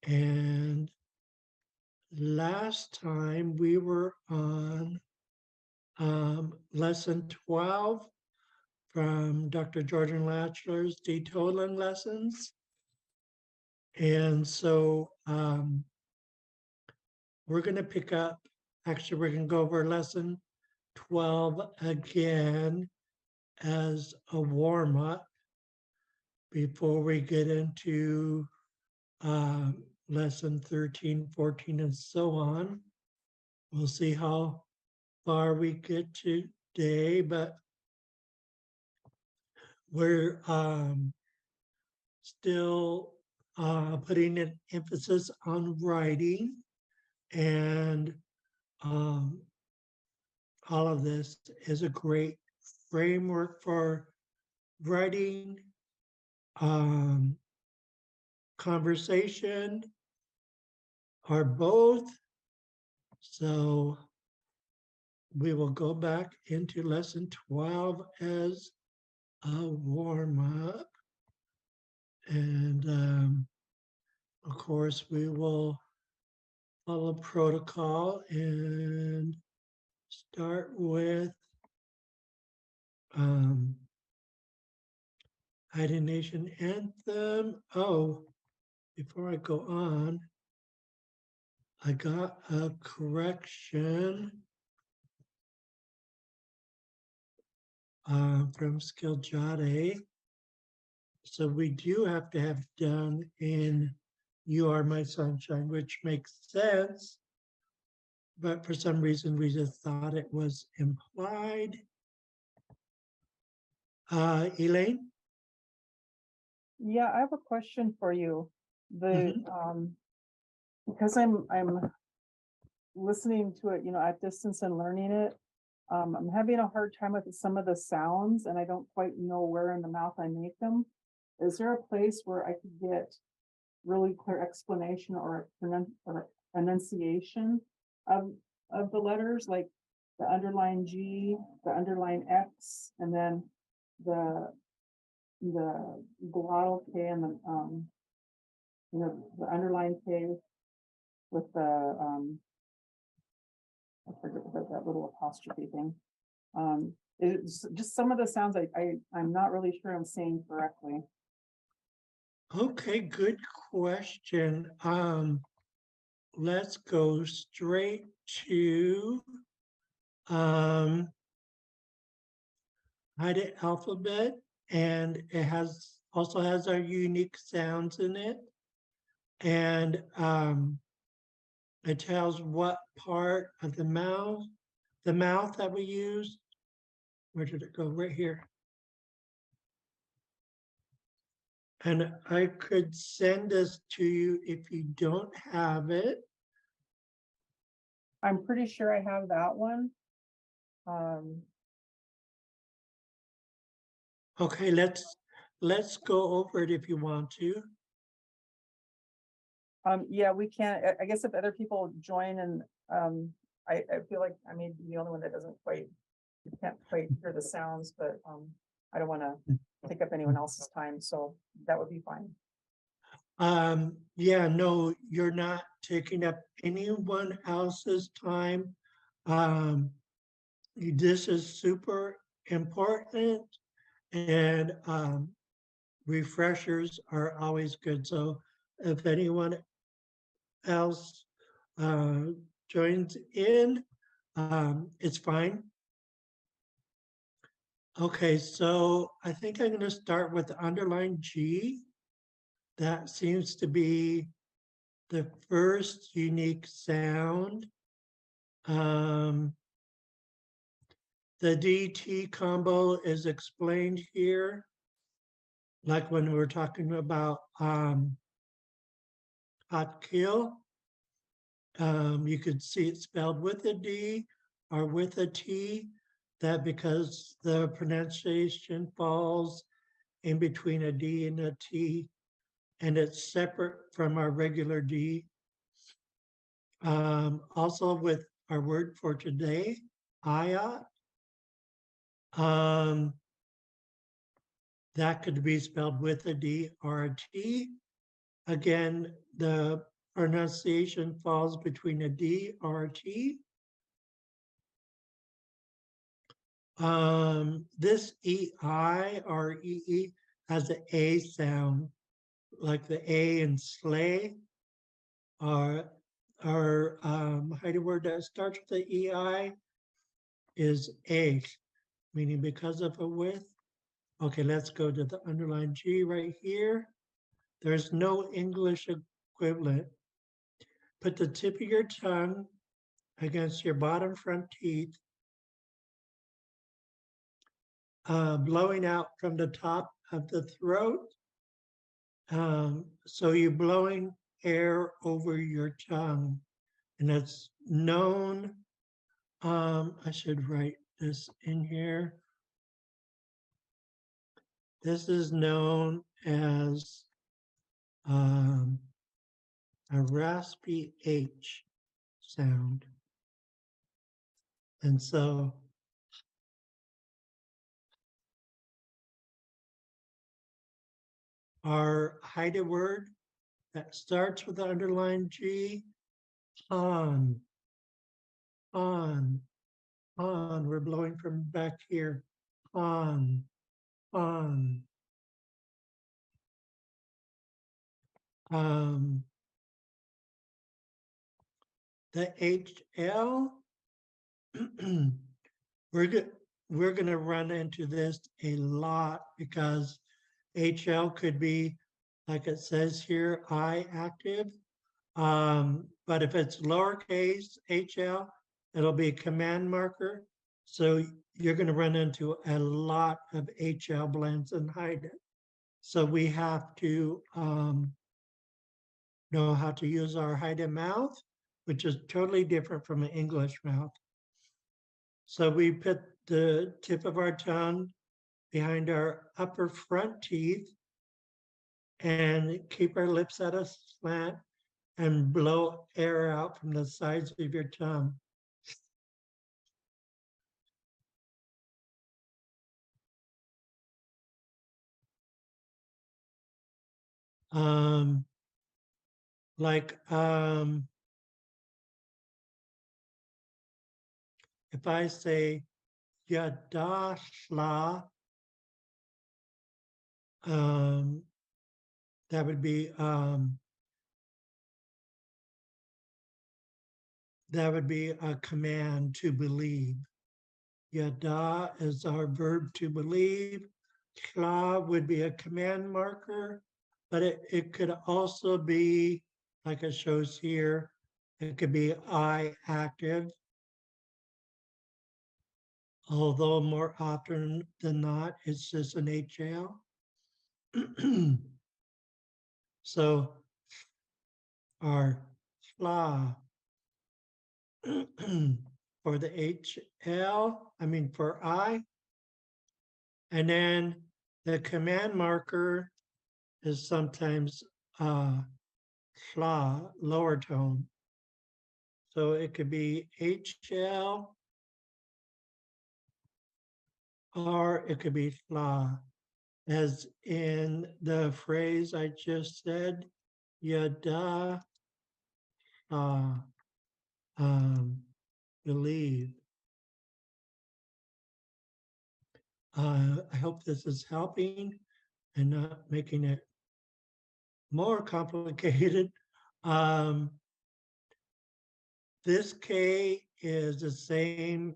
And last time we were on lesson 12 from Dr. Jordan Latchler's Detotaling Lessons. And so we're going to pick up, actually, we're going to go over lesson 12 again as a warm up before we get into uh, lesson 13, 14, and so on. We'll see how far we get today, but we're still putting an emphasis on writing, and um, all of this is a great framework for writing, um, conversation, or both. So we will go back into lesson 12 as a warm up. And of course, we will follow protocol and start with Haida Nation anthem. Oh, before I go on, I got a correction from Xaad. So we do have to have done in You Are My Sunshine, which makes sense. But for some reason, we just thought it was implied. Elaine? Yeah, I have a question for you. The Mhm. because I'm listening to it, at distance and learning it. I'm having a hard time with some of the sounds, and I don't quite know where in the mouth I make them. Is there a place where I could get really clear explanation or enunciation of the letters, like the underline G, the underline X, and then the glottal K and the underline K with the I forget what that little apostrophe thing. It's just some of the sounds I'm not really sure I'm saying correctly. Okay, good question. Let's go straight to um, Haida alphabet, and it also has our unique sounds in it, and it tells what part of the mouth that we use. Where did it go? Right here. And I could send this to you if you don't have it. I'm pretty sure I have that one. Okay, let's go over it if you want to. Yeah, we can't. I guess if other people join, and I feel like I may be the only one that can't quite hear the sounds, but I don't want to take up anyone else's time, so that would be fine. Yeah, no, you're not taking up anyone else's time. Um, this is super important, and refreshers are always good. So if anyone else uh, joins in, it's fine. Okay, so I think I'm going to start with the underline G. That seems to be the first unique sound. The DT combo is explained here, like when we're talking about Xaad Kil. You could see it spelled with a D or with a T, that because the pronunciation falls in between a D and a T, and it's separate from our regular D. Also with our word for today, ayat, that could be spelled with a D or a T. Again, the pronunciation falls between a D or a T. This EI or EE has an A sound, like the A in sleigh, or Haida word that starts with the EI is A, meaning because of a with. Okay, let's go to the underlined G right here. There's no English equivalent. Put the tip of your tongue against your bottom front teeth, blowing out from the top of the throat. So you're blowing air over your tongue, and it's known. I should write this in here. This is known as a raspy H sound. And so our Haida word that starts with the underlined G, on, on, on. We're blowing from back here, on, on. The HL, we're going to run into this a lot because HL could be, like it says here, I active. But if it's lowercase HL, it'll be a command marker. So you're going to run into a lot of HL blends and hide it. So we have to know how to use our Haida mouth, which is totally different from an English mouth. So we put the tip of our tongue behind our upper front teeth and keep our lips at a slant and blow air out from the sides of your tongue. Um, like if I say Yadashla, that would be a command to believe. Yada is our verb to believe. Kla would be a command marker, but it could also be, like it shows here, it could be I active, although more often than not, it's just an HL. So our fla for the HL, for I, and then the command marker is sometimes fla, lower tone. So it could be HL or it could be fla, as in the phrase I just said, yada, believe. I hope this is helping and not making it more complicated. This K is the same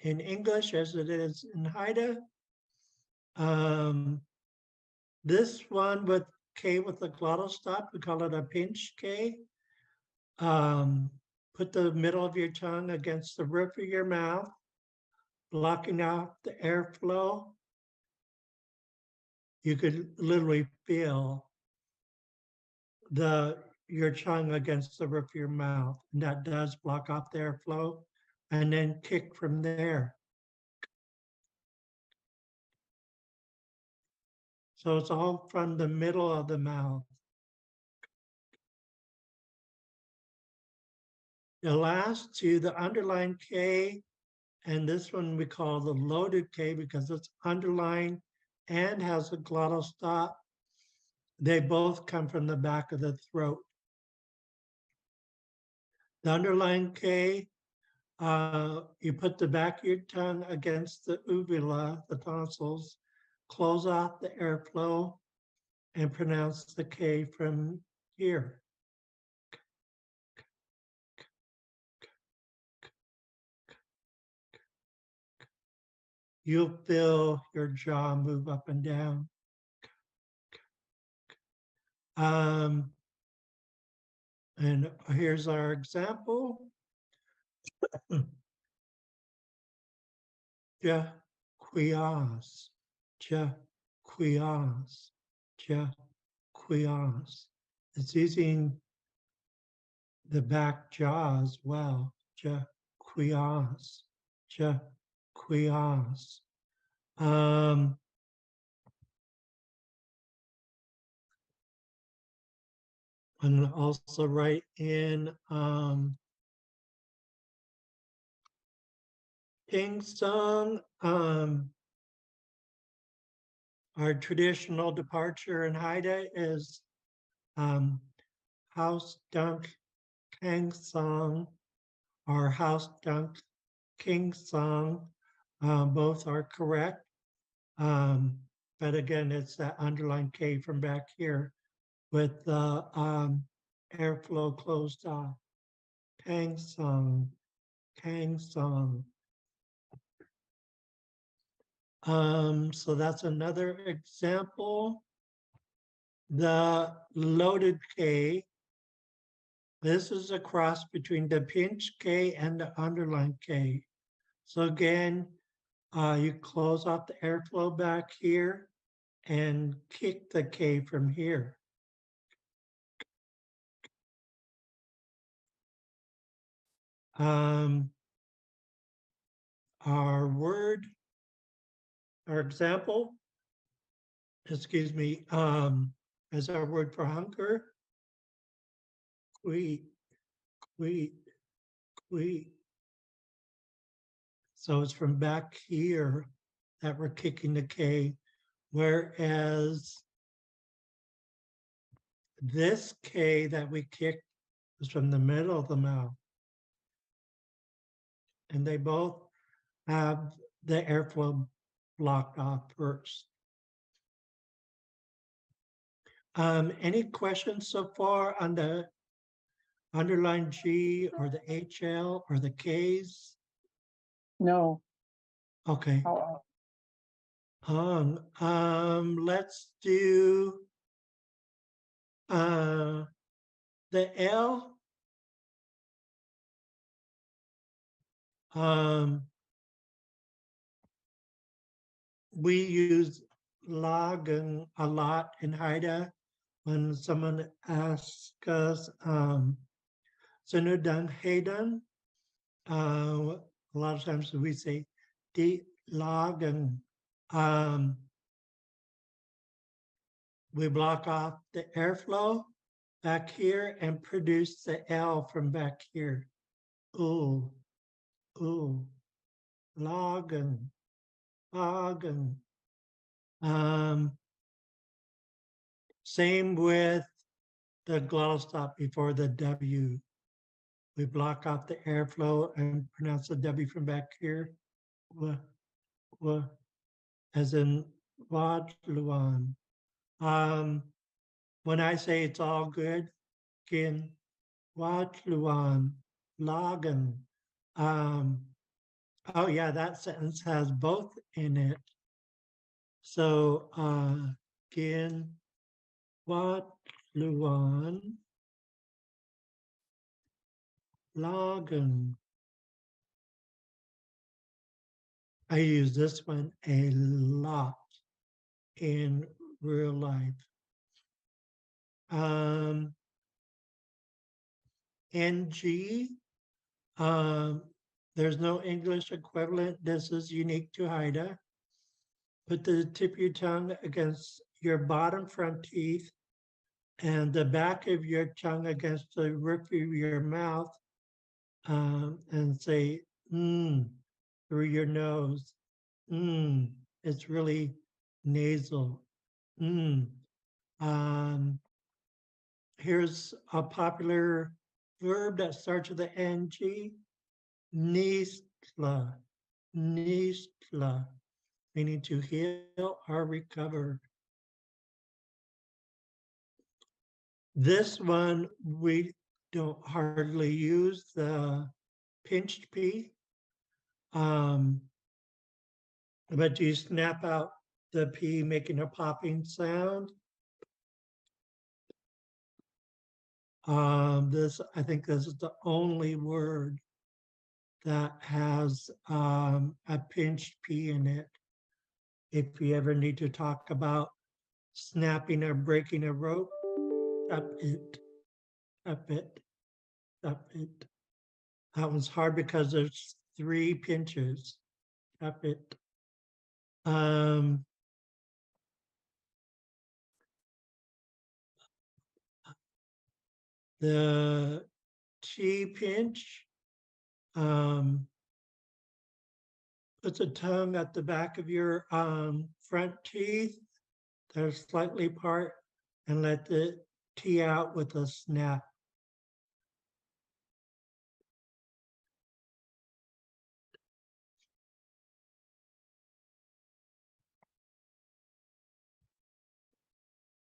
in English as it is in Haida. This one with K with the glottal stop, we call it a pinch K. Put the middle of your tongue against the roof of your mouth, blocking out the airflow. You could literally feel your tongue against the roof of your mouth, and that does block off the airflow, and then kick from there. So it's all from the middle of the mouth. The last two, the underlined K, and this one we call the loaded K because it's underlined and has a glottal stop. They both come from the back of the throat. The underlying K, you put the back of your tongue against the uvula, the tonsils, close off the airflow, and pronounce the K from here. You'll feel your jaw move up and down. And here's our example. Ja, quias, ja, quias, ja, quias. It's using the back jaw as well. Ja, quias, ja, quias. And also write in King Song, our traditional departure in Haida is House Dunk Kang Song or House Dunk King Song. Both are correct. But again, it's that underlined K from back here with the airflow closed off. Kang Song, Kang Song. So that's another example. The loaded K, this is a cross between the pinch K and the underline K. So again, you close off the airflow back here and kick the K from here. Our word, our example, excuse me, is our word for hunger. Queet, queet, queet. So it's from back here that we're kicking the K, whereas this K that we kicked is from the middle of the mouth. And they both have the airflow blocked off first. Any questions so far on the underline G or the HL or the Ks? No. Okay. Let's do the L. We use lagen a lot in Haida when someone asks us, Sinudan Hayden, a lot of times we say die lagen. We block off the airflow back here and produce the L from back here. Ooh, ooh, lagen, lagen. Same with the glottal stop before the W. We block off the airflow and pronounce the W from back here. W, w, as in Wadluan. When I say it's all good, kin, Wadluan, Lagen. Oh yeah, that sentence has both in it. So kin, Wadluan, Lagen. I use this one a lot in real life. NG, there's no English equivalent. This is unique to Haida. Put the tip of your tongue against your bottom front teeth and the back of your tongue against the roof of your mouth and say, through your nose. It's really nasal. Here's a popular verb that starts with the ng, nisla, nisla, meaning to heal or recover. This one, we don't hardly use the pinched P, but you snap out the P, making a popping sound. I think this is the only word that has a pinched P in it. If you ever need to talk about snapping or breaking a rope, up it, up it, up it. That one's hard because there's 3 pinches. Up it. Um, the T pinch puts a tongue at the back of your front teeth that are slightly apart and let the T out with a snap.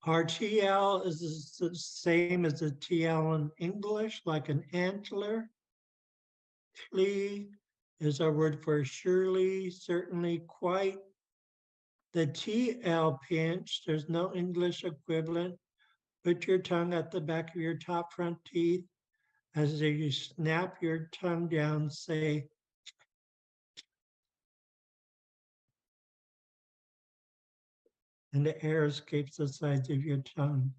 Our TL is the same as the TL in English, like an antler. Flee is our word for surely, certainly, quite. The TL pinch, there's no English equivalent. Put your tongue at the back of your top front teeth. As you snap your tongue down, say, and the air escapes the sides of your tongue.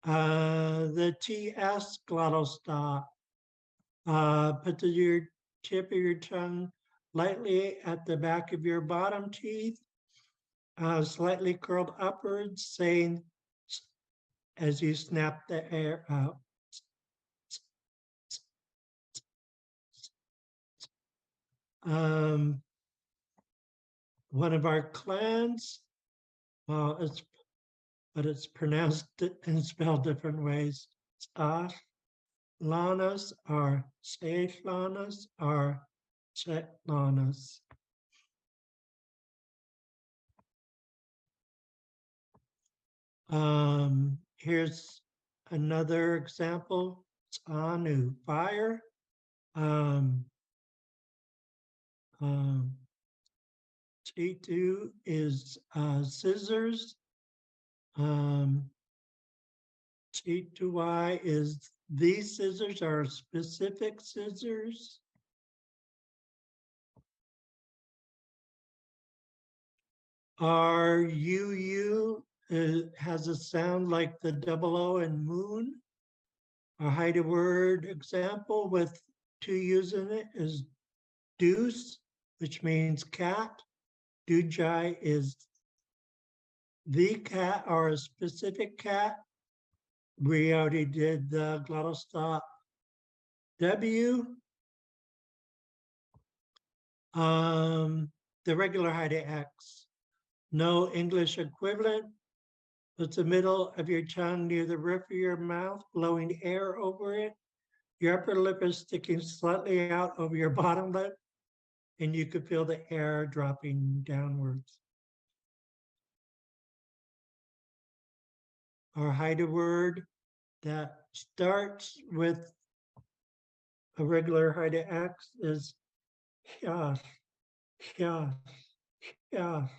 The TS glottal stop. Put your tip of your tongue lightly at the back of your bottom teeth, slightly curled upwards, saying as you snap the air out. One of our clans, well, it's pronounced and spelled different ways. Lanas or Cetlanas or Chetlanas. Here's another example. It's Anu, fire. T2 is scissors. T2Y is these scissors are specific scissors. Our UU has a sound like the double O in moon. Our hide word example with 2 U's in it is deuce, which means cat. Dujai is the cat or a specific cat. We already did the glottal stop. W, the regular hide X. No English equivalent. Put the middle of your tongue near the roof of your mouth, blowing air over it. Your upper lip is sticking slightly out over your bottom lip, and you could feel the air dropping downwards. Our hide word that starts with a regular hide X is Hyas, Hyas, Hyas.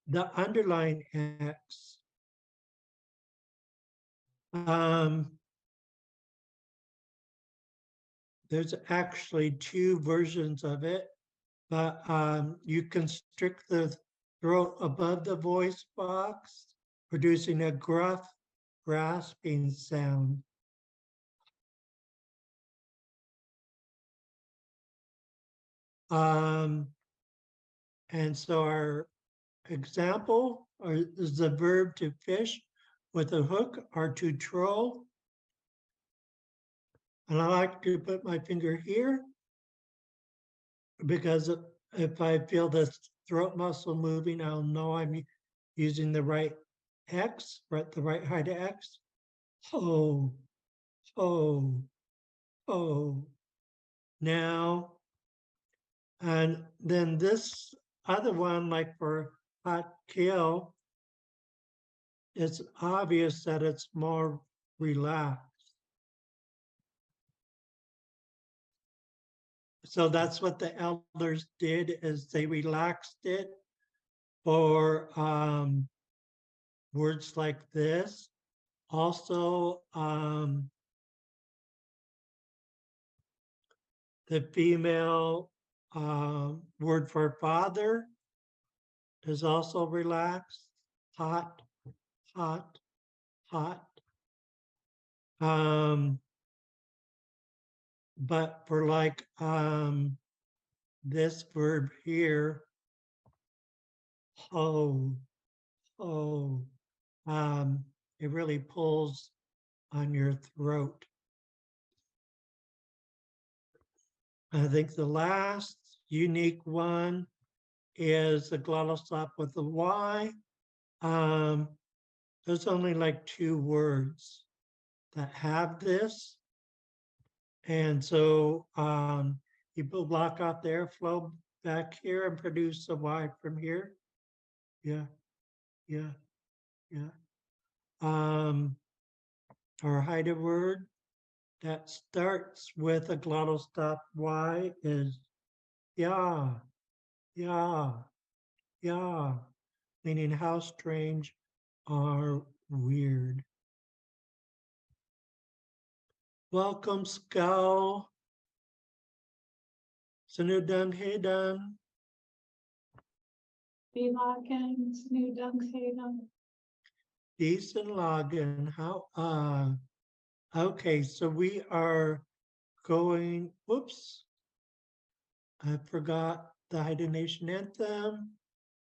The underlying X. There's actually 2 versions of it, but you constrict the throat above the voice box, producing a gruff, rasping sound. And so our example is the verb to fish with a hook or to troll. And I like to put my finger here because if I feel the throat muscle moving, I'll know I'm using the right X, right, the right height of X. Ho, ho, ho. Now, and then this other one, like for hot kill, it's obvious that it's more relaxed. So that's what the elders did, is they relaxed it for words like this. Also, the female word for father is also relaxed. Hot, hot, hot. But for like this verb here, ho, ho, it really pulls on your throat. I think the last unique one is the glottal stop with the Y. There's only like 2 words that have this. And so you block out the airflow back here and produce a Y from here. Yeah, yeah, yeah. Our hidden word that starts with a glottal stop Y is yeah, yeah, yeah, meaning how strange or weird. Welcome, Skull. Sanudang Hedan. Bilagan, Snudung Sedum. Decent login. How okay, so we are going, whoops. I forgot the Haida Nation anthem,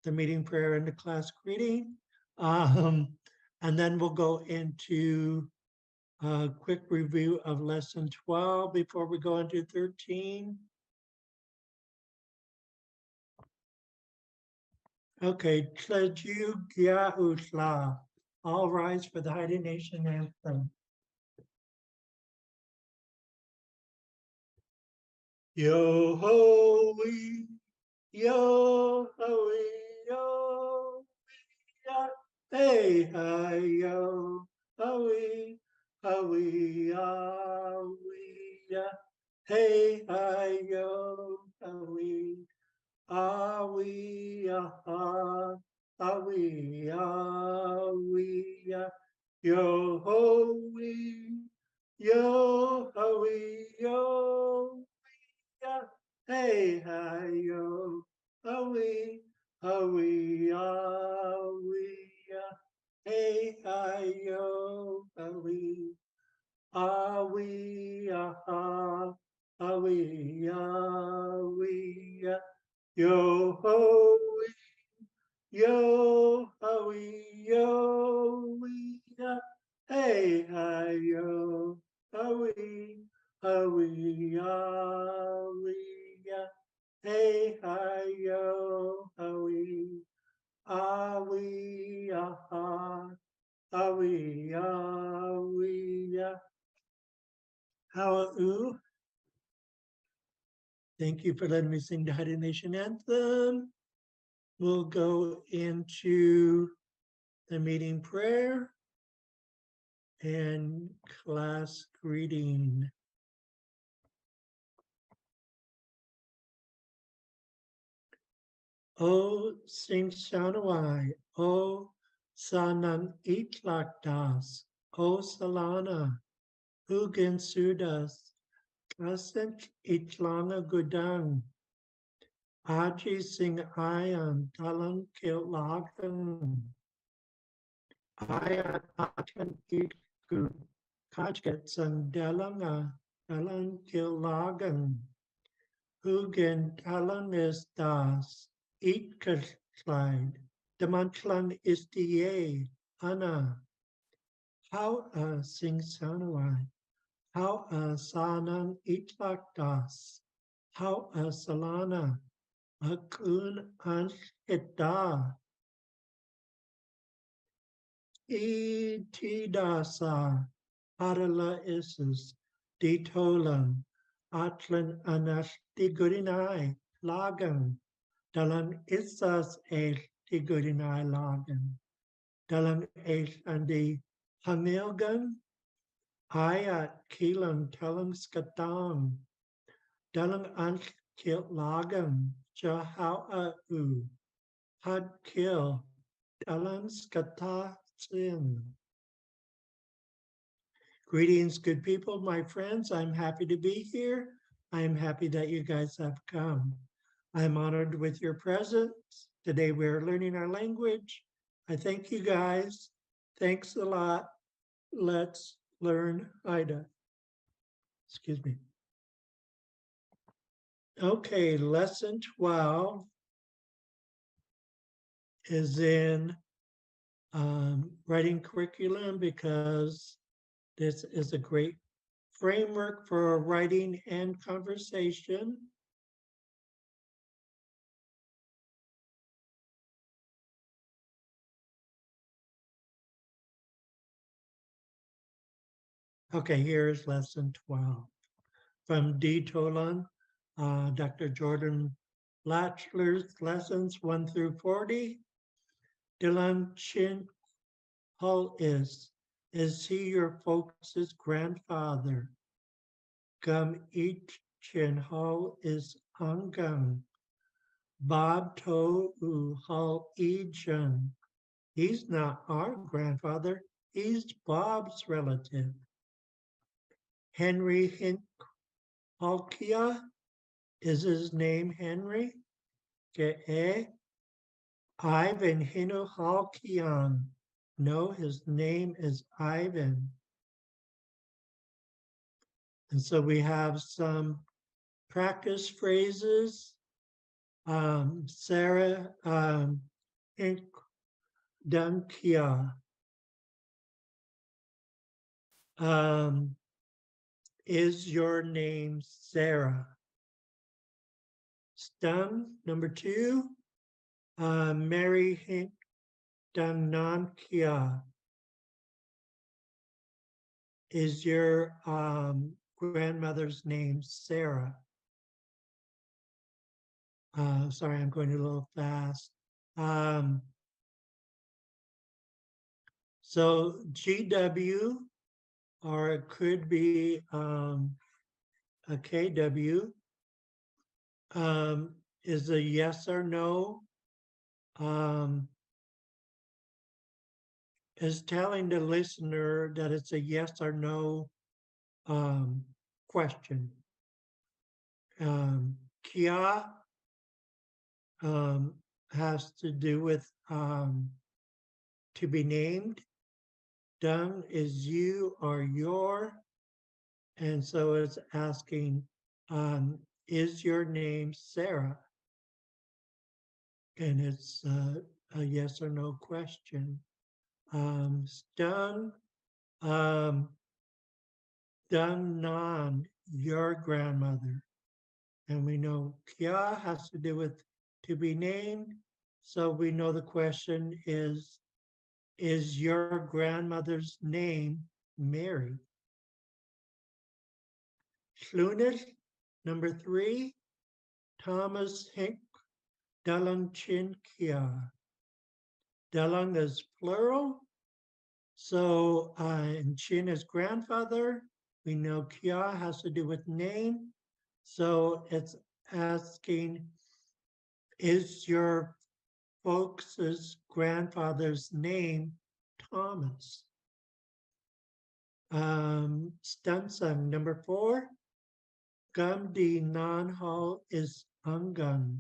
the meeting prayer and the class greeting. And then we'll go into a quick review of lesson 12 before we go into 13. Okay, Tlaju Gia Utla. All rise for the Haida Nation anthem. Yo ho wee, yo ho wee, yo ya, hey hi yo ho wee, ya, hey hi yo ho wee, ah ya, yo ho wee, yo ho wee, yo. Yeah. Hey, hi, yo, we, yeah. Hey, hi, yo, we, aha, yeah. Yo, ho, we, yeah. Hey, hi, yo, we, yeah. Hey, hi, yo, aha, yeah. How, ooh. Thank you for letting me sing the Haida Nation anthem. We'll go into the meeting prayer and class greeting. O Sing Shanawai, O Sanan Itlakdas, O Salana, Hugen Sudas, Kasent Itlanga Gudang, Aji Sing Ayan, Dalan Kilagan, Ayan Akan Itku, Kajket Sang Delanga, Dalan Kilagan, Hugen Dalan is Das, Itkaslide, Demantlan is the Anna, how Sing Sanawai. How sanan itlakdas, how salana, akun anshita. itidasa, adala isis, ditolam, atlan anas tigurinai, lagan, dalam isas el tigurinai lagan, dalam el andi hamilgan, ayat kilam telam skatang, dalam kil lagan, jahau had kil, dalam skata sin. Greetings, good people, my friends. I'm happy to be here. I'm happy that you guys have come. I'm honored with your presence. Today we're learning our language. I thank you guys. Thanks a lot. Let's learn Ida. Excuse me. Okay, lesson 12 is in writing curriculum because this is a great framework for writing and conversation. Okay, here's lesson 12 from D. Tolan, Dr. Jordan Latchler's lessons 1 through 40. Dylan Chin Hull is he your folks' grandfather? Gum Ich Chin Hull is Angang. Bob To U Hull Ejun. He's not our grandfather, he's Bob's relative. Henry Hink Halkia, is his name Henry? Ke Ivan Hinu Halkian. No, his name is Ivan. And so we have some practice phrases. Sarah Hink Dunkia. Is your name Sarah? Stum, number 2. Mary Hink Danankia. Is your grandmother's name Sarah? Sorry, I'm going a little fast. So GW, or it could be a KW, is a yes or no. Is telling the listener that it's a yes or no question. Kia has to do with to be named. Dung is you or your. And so it's asking, is your name Sarah? And it's a yes or no question. Stung, Dung Nan, your grandmother. And we know Kia has to do with to be named. So we know the question is your grandmother's name Mary? Schlunet, number 3, Thomas Hink, Dalang Chin Kia. Dalang is plural. So and Chin is grandfather. We know Kia has to do with name. So it's asking, is your folks' grandfather's name Thomas? Stansang, number 4, Gum di non hall is Angan.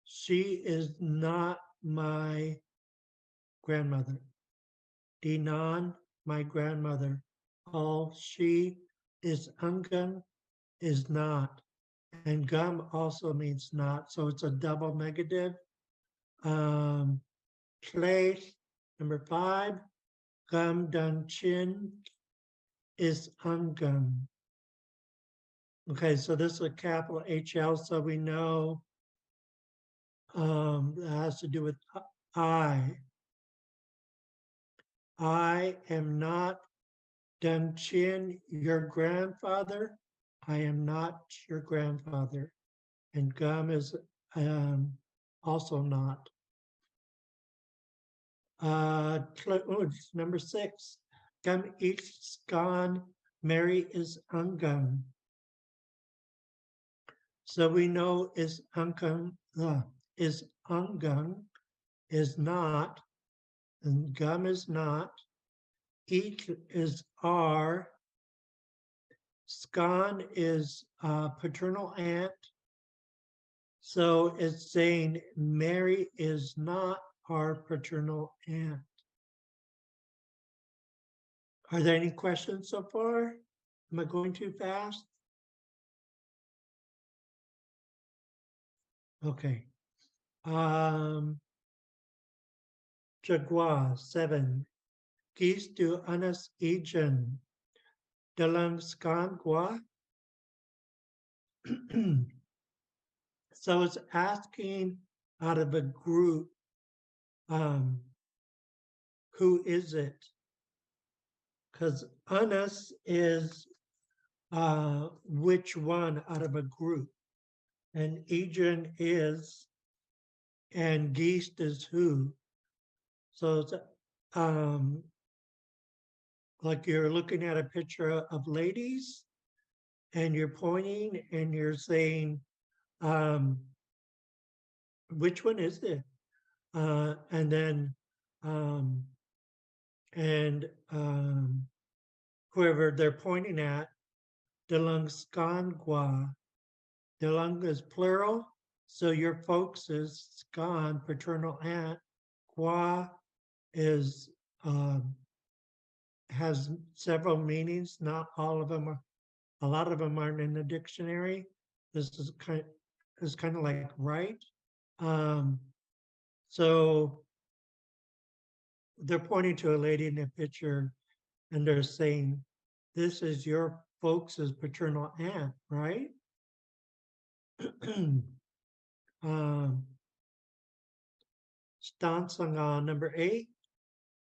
She is not my grandmother. Dinan, my grandmother. All she is Angan is not. And gum also means not, so it's a double negative. Place, number 5, gum dun chin is Angan. Okay, so this is a capital HL, so we know that has to do with I. I am not Dun Chin, your grandfather. I am not your grandfather. And Gum is also not. Number 6. Gum eats gone. Mary is ungum. So we know is ungum is ungum is not, and gum is not. Eat is are. Scon is paternal aunt. So it's saying Mary is not our paternal aunt. Are there any questions so far? Am I going too fast? Okay. Jaguar 7. Geese du anas egen. Dalam skangwa. So it's asking out of a group, who is it? Because anas is which one out of a group, and egen is, and geese is who. So it's like you're looking at a picture of ladies, and you're pointing and you're saying, which one is it? And then, whoever they're pointing at, Delung Skangwa. Delung is plural, so your folks is Skan, paternal aunt. Gwa is has several meanings. Not all of them are. A lot of them aren't in the dictionary. This is kind of like right. So they're pointing to a lady in the picture, and they're saying, "This is your folks' paternal aunt, right?" Stansangan number 8.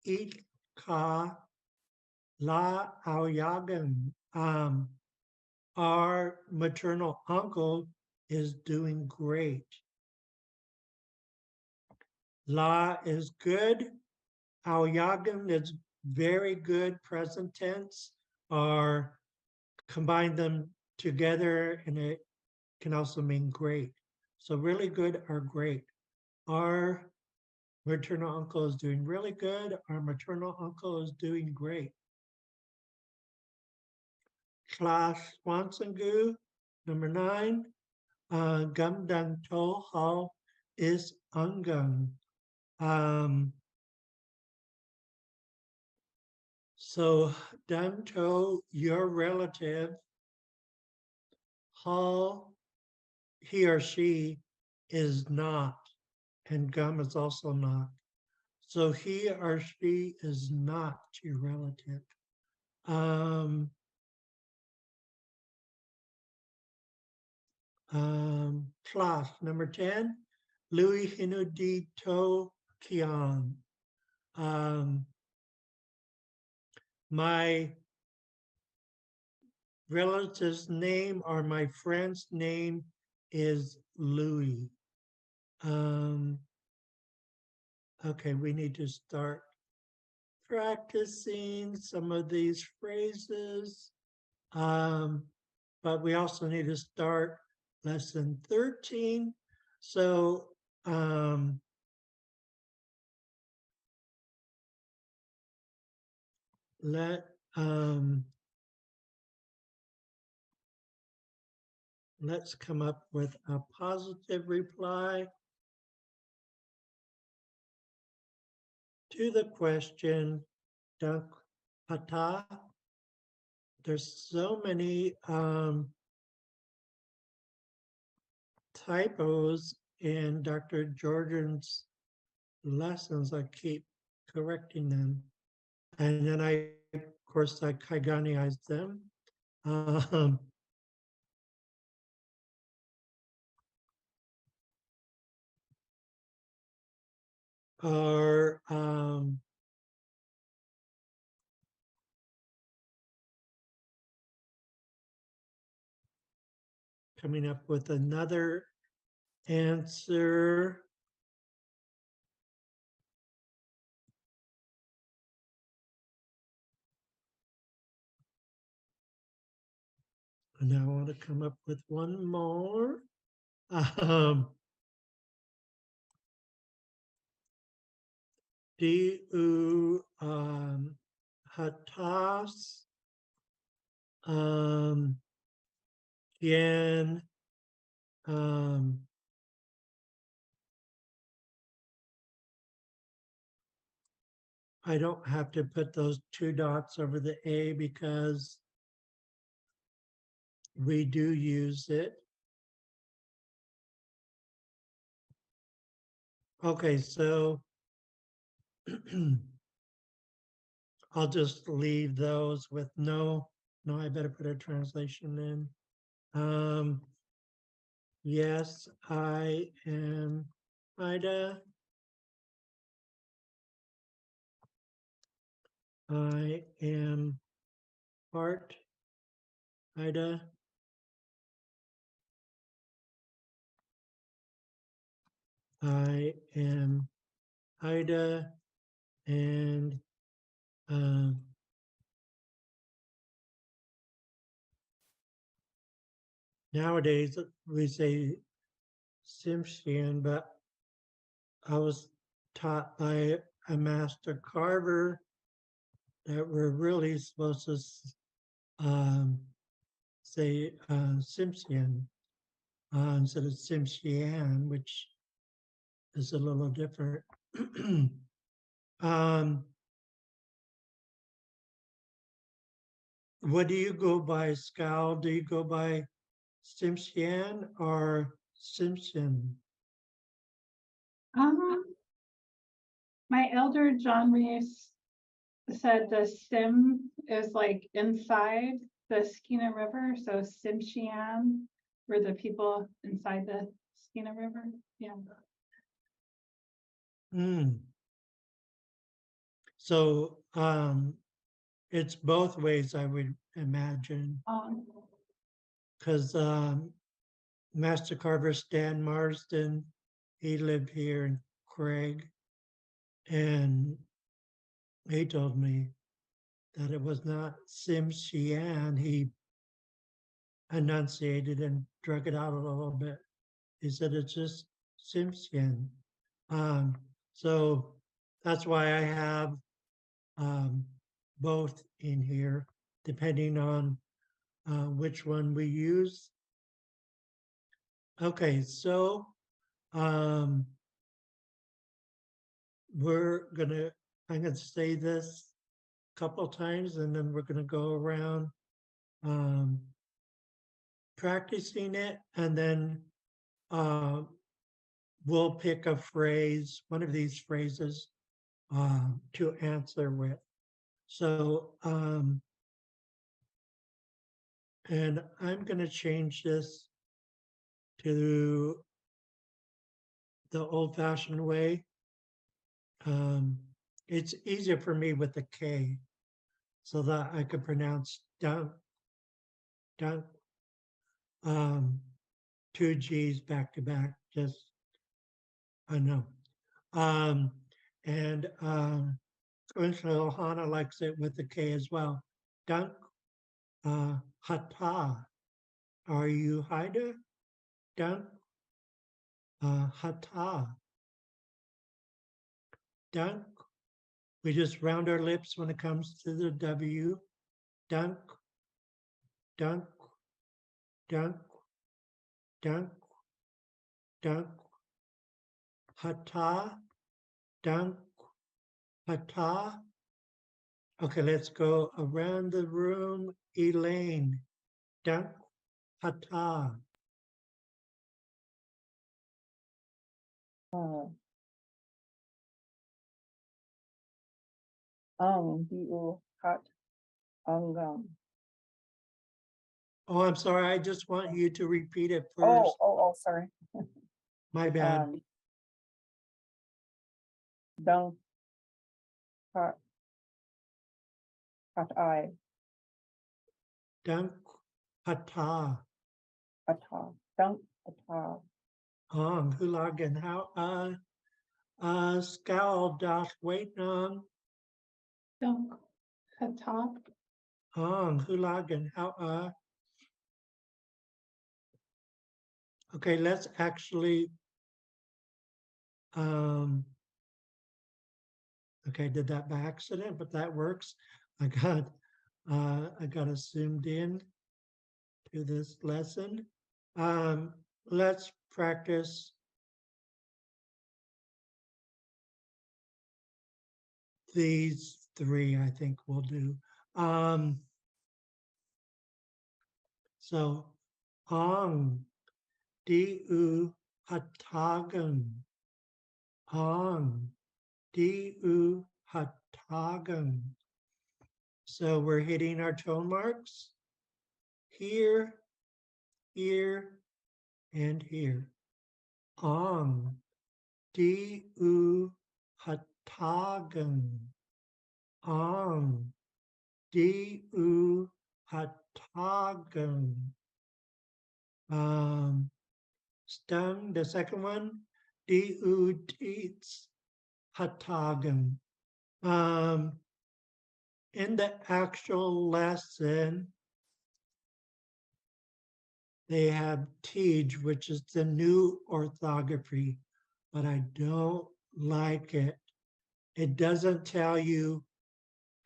Ik ka la Aoyagan. Our maternal uncle is doing great. La is good. Aoyagan is very good present tense, or combine them together and it can also mean great. So really good or great. Our maternal uncle is doing really good. Our maternal uncle is doing great. Class Swansangu, number 9. Gum Dan To Hao is Ungung. So Danto, your relative, Hall, he or she is not, and Gum is also not. So he or she is not your relative. Class number 10, Louis Hinudi To Kian. My relative's name or my friend's name is Louis. Okay, we need to start practicing some of these phrases. But we also need to start lesson 13. So let's come up with a positive reply to the question, Dunk Pata. There's so many typos in Dr. Jordan's lessons. I keep correcting them. And then of course, I Kaiganiized them. are coming up with another answer. And I want to come up with one more. Du hatas quien I don't have to put those 2 dots over the A because we do use it. Okay, so I'll just leave those with no, I better put a translation in. Yes, I am Ida. I am Art. Ida. I am Ida. And nowadays we say Simpson, but I was taught by a master carver that we're really supposed to say Simpson instead of Simpson, which is a little different. um, what do you go by, Scal? Do you go by Simpson or Simpson? My elder John Reese said the Sim is like inside the Skeena River, so Simshian were the people inside the Skeena River. Yeah. So it's both ways, I would imagine, because Master Carver Stan Marsden, he lived here in Craig, and he told me that it was not Sim Shian. He enunciated and drug it out a little bit. He said it's just Sim Shian. So that's why I have both in here, depending on which one we use. Okay, so I'm gonna say this a couple times and then we're gonna go around um, practicing it, and then we'll pick a phrase, one of these phrases to answer with. So, and I'm gonna change this to the old-fashioned way. It's easier for me with the K, so that I could pronounce dunk, dunk, 2 G's back to back. Just I know, and Ohana likes it with the K as well. Dunk, hata. Are you Haida? Dunk, hata. Dunk. We just round our lips when it comes to the W. Dunk, dunk, dunk, dunk, dunk, hata, dunk, hata. Okay, let's go around the room. Elaine, dunk, hata. Diu hat angam. Oh, I'm sorry. I just want you to repeat it Oh, first. oh, oh, sorry. My bad. Dung. Hot. Hot eye. Dunk Pata. Ata. Dunk. Ata. Hong Hulagan how Scowl Dosh Wait on Dunk, Hatop, Hong Hulagan how okay, let's actually okay, did that by accident, but that works. I got it zoomed in to this lesson. Let's practice these three, I think we'll do. So, Hong, Du Hatagan, Hong, Du Hatagan. So we're hitting our tone marks here, here, and here. Ong, Du Hatagan, Ong, Du Hatagan. Stung, the second one, Du Teats Hatagan. In the actual lesson, they have teach, which is the new orthography, but I don't like it. It doesn't tell you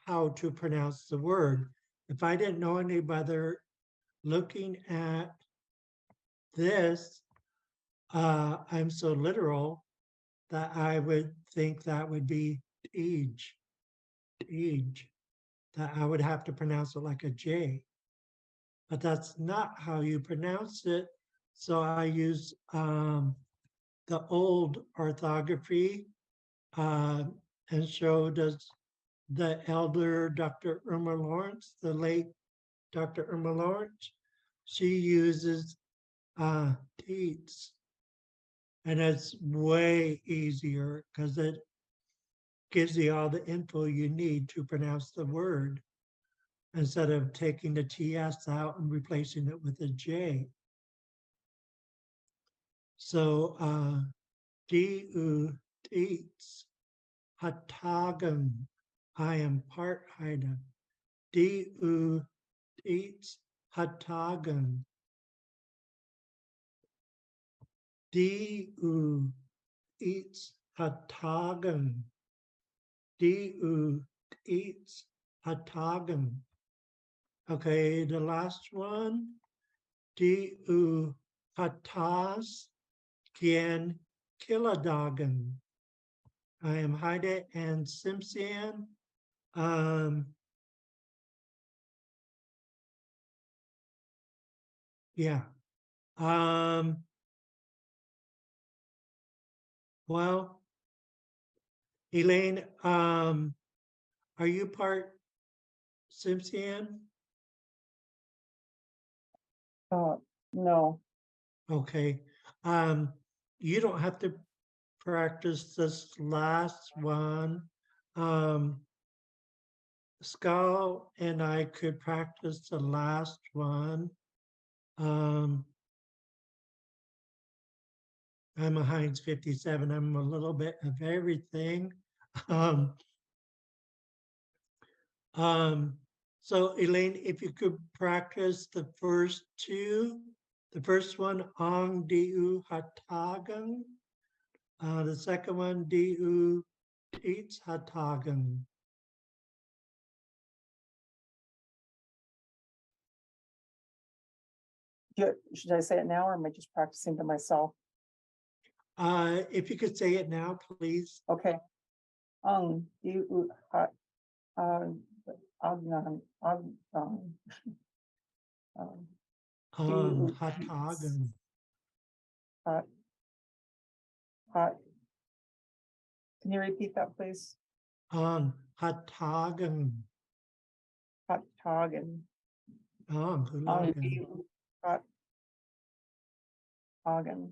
how to pronounce the word. If I didn't know any better, looking at this, I'm so literal that I would think that would be teach, that I would have to pronounce it like a J. But that's not how you pronounce it. So I use the old orthography and showed us the elder Dr. Irma Lawrence, the late Dr. Irma Lawrence. She uses teats, and it's way easier because it gives you all the info you need to pronounce the word instead of taking the TS out and replacing it with a J. So, Du teats Hatagan, I am part Haida. Du teats Hatagan. Du eats Hatagan. Du eats Hatagan. Okay, the last one. Du Hatas Kien Kiladagan. I am Haida and Simpson. Yeah. Well, Elaine, are you part Simpson? No. Okay. You don't have to practice this last one. Skal and I could practice the last one. I'm a Heinz 57. I'm a little bit of everything. So Elaine, if you could practice the first two, the first one, Ong Du Hatagan. The second one, Du Teats Hatagan. Should I say it now, or am I just practicing to myself? If you could say it now, please. Okay. Du hat agnan Hatagan. hot hot. Can you repeat that, please? Hatagan. Hot tagen. Hulagan. Du hot tagen.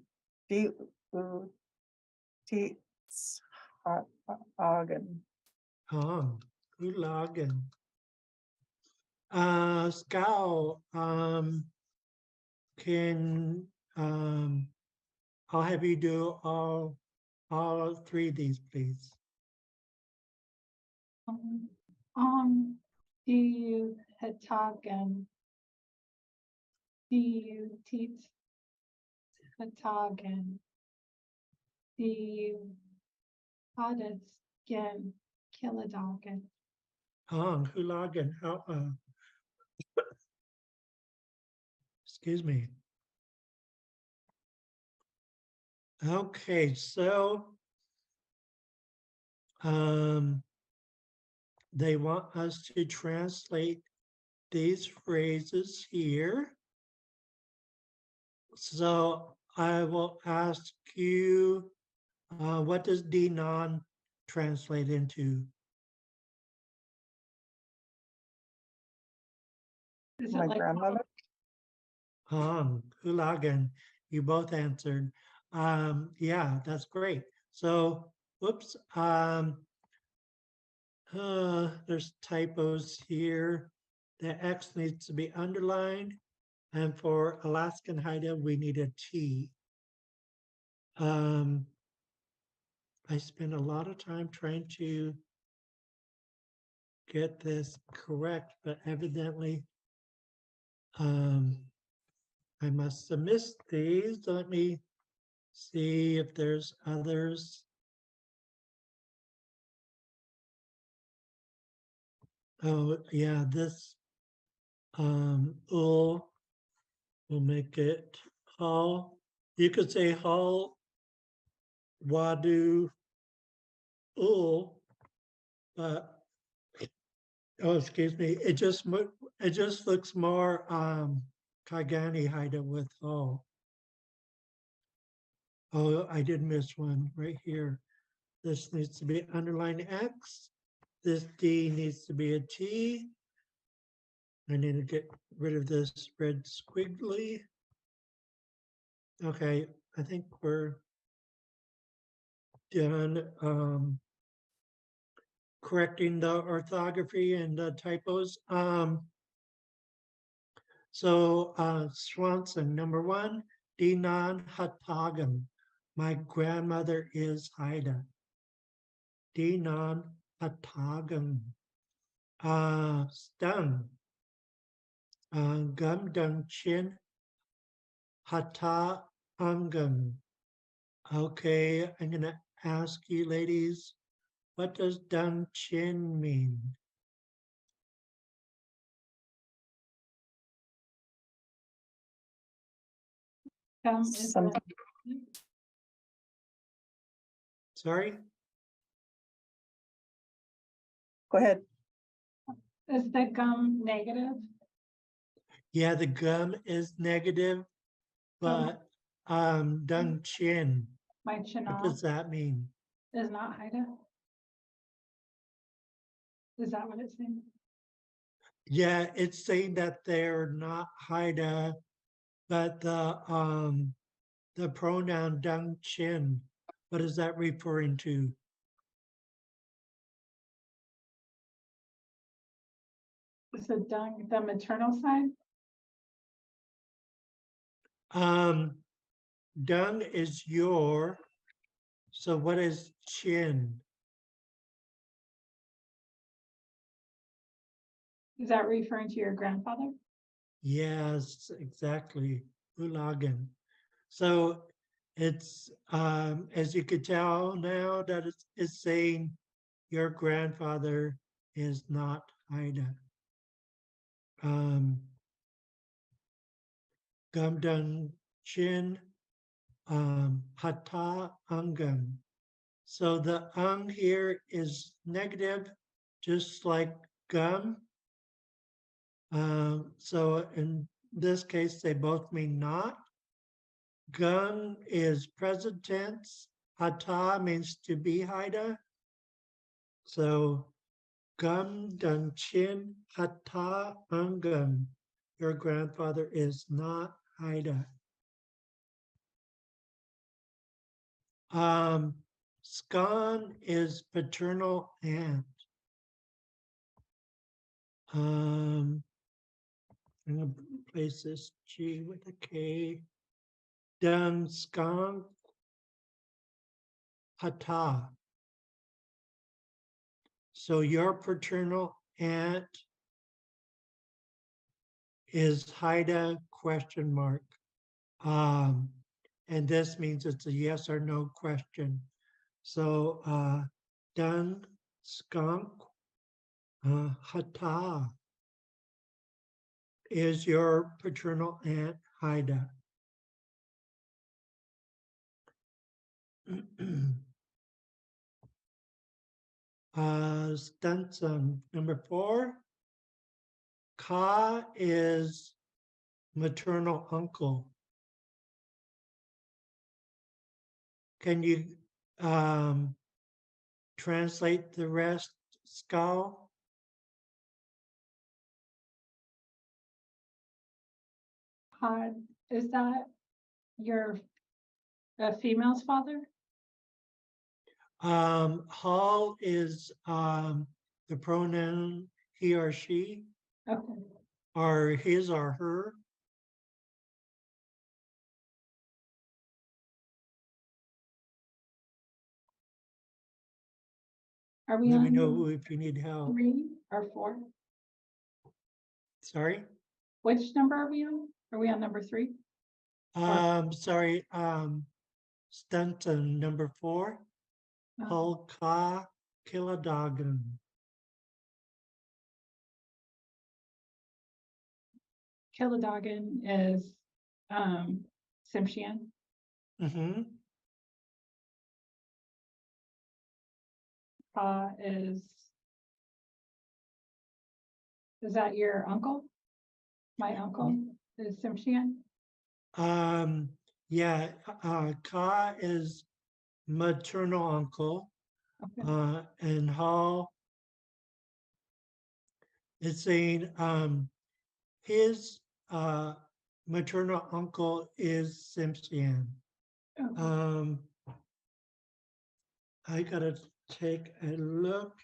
Du teats hot Hagen. Ulagen. Scout, can, I'll have you do all three of these, please. Die Hetagen. Die Tit Hetagen. Die Hadesgen Kilodagen. Hulagen, how, excuse me. Okay, so they want us to translate these phrases here. So I will ask you, what does Dinan translate into? Is it My like grandmother. Hulagan, you both answered. Yeah, that's great. So, whoops, there's typos here. The X needs to be underlined. And for Alaskan Haida, we need a T. I spent a lot of time trying to get this correct, but evidently I must have missed these. Let me see if there's others. Oh, yeah, this ul will make it hall. You could say hall, wadu, ul, but oh, excuse me, it just looks more Kaigani Haida with hall. Oh, I did miss one right here. This needs to be underlined X. This D needs to be a T. I need to get rid of this red squiggly. Okay, I think we're done correcting the orthography and the typos. So Swanson, number one, Dinan Hatagam. My grandmother is Haida. Dinan Hatagam. Stung. Gum Dung Chin Hata Angam. Okay, I'm going to ask you ladies, what does Dung Chin mean? is Some, Sorry? go ahead. the gum negative? Yeah, the gum is negative, but Dung Chin, My what chinoff does that mean? is not Haida. Is that what it's saying? Yeah, it's saying that they're not Haida, but the pronoun Dung Chin, what is that referring to? So dung, the maternal side? Dung is your, so what is chin? Is that referring to your grandfather? Yes, exactly, Ulagan. So it's, as you could tell now that it's saying your grandfather is not Haida. Gumdung chin, hata angam. So the ang here is negative, just like gum. So in this case, they both mean not. Gun is present tense. Hata means to be Haida. So gum dun chin hata angam. Your grandfather is not Haida. Scon is paternal aunt. I'm gonna place this G with a K. Dan Scon Hata. So your paternal aunt is Haida question mark. And this means it's a yes or no question. So Dan Skunk Hata is your paternal aunt Haida. Stenson, number 4. Ka is maternal uncle. Can you translate the rest, Skal? Pod, is that your female's father? Hall is the pronoun he or she, Okay. or his or her. Are we Let me on know if you need help. 3 or 4? Sorry. Which number are we on? Are we on number 3? Sorry. Stenton, number 4. Hull Ka Killadogan. Killadogan is Tsimshian. Mm-hmm. Is that your uncle? My uncle is Tsimshian. Yeah, Ka is maternal uncle, Okay. and Hall is saying his maternal uncle is Simpson. Okay. I gotta take a look.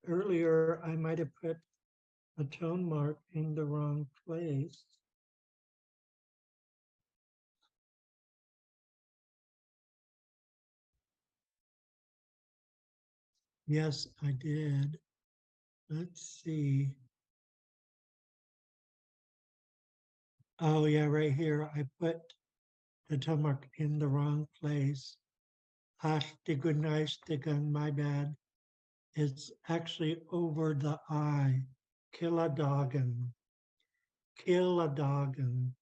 Earlier, I might have put a tone mark in the wrong place. Yes, I did. Let's see. Oh yeah, right here, I put the tone mark in the wrong place. Hashtigun, my bad. It's actually over the I. Killadogan. Killadogan.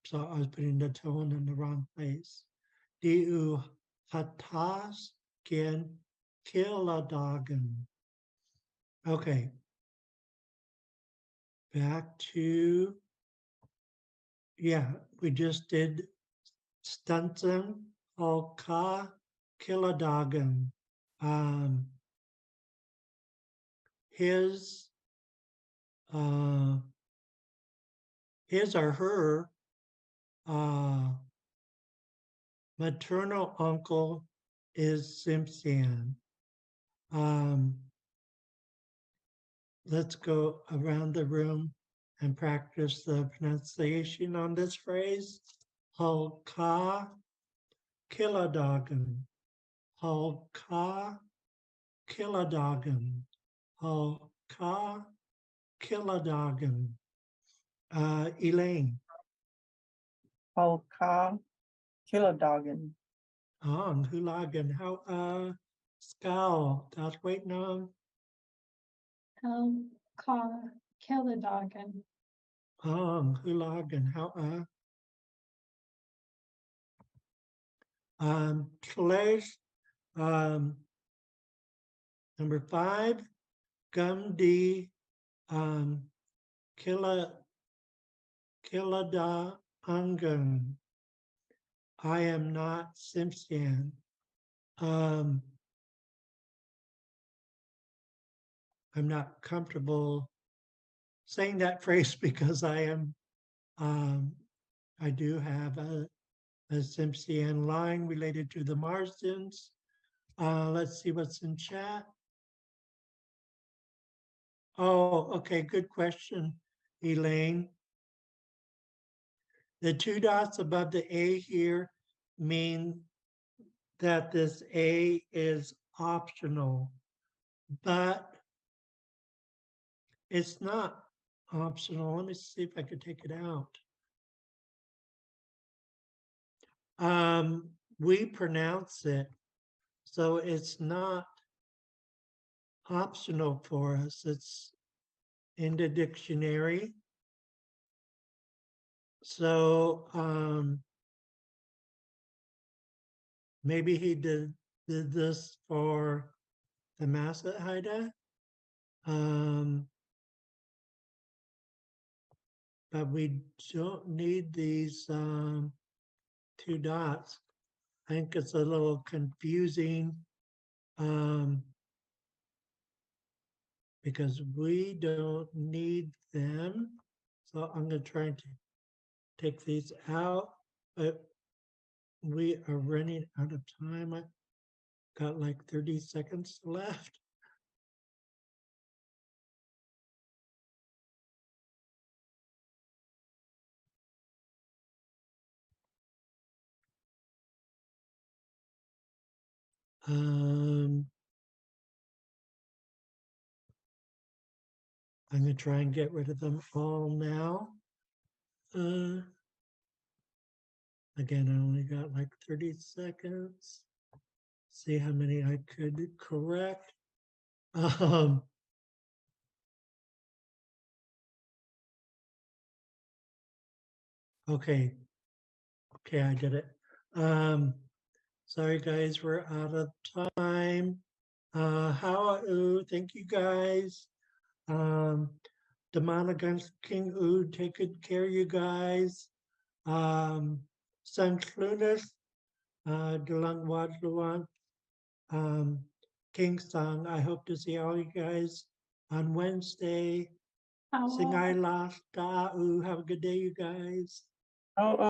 So I was putting the tone in the wrong place. Diu hatas kin Killadogan. Okay. Back to, yeah, we just did Stunton, Alka, Killadogan. His or her maternal uncle is Simpson. Let's go around the room and practice the pronunciation on this phrase. Halka Killadogan. Halka Killadogan. Halka Killadogan. Elaine. Halka Killadogan. Hulagan. How Skal. That's waiting on. Killadogan. Hulagan. How Clash, number 5, Gumdi, Killada Ungan. I am not Simpson. I'm not comfortable saying that phrase because I am, I do have a a Simpson line related to the Marsdens. Let's see what's in chat. Oh, okay, good question, Elaine. The two dots above the A here mean that this A is optional, but it's not optional. Let me see if I could take it out. We pronounce it, so it's not optional for us. It's in the dictionary. So maybe he did this for the Massa Haida. But we don't need these two dots. I think it's a little confusing because we don't need them. So I'm going to try to take these out, but we are running out of time. I got like 30 seconds left. I'm going to try and get rid of them all now. Again, I only got like 30 seconds. See how many I could correct. Okay. Okay, I did it. Sorry guys, we're out of time. Thank you guys. Demana King Ood, take good care of you guys. San Clunas, Delang Wadluan, King Song. I hope to see all you guys on Wednesday. How Singai Las Ta'u. Have a good day, you guys. Oh,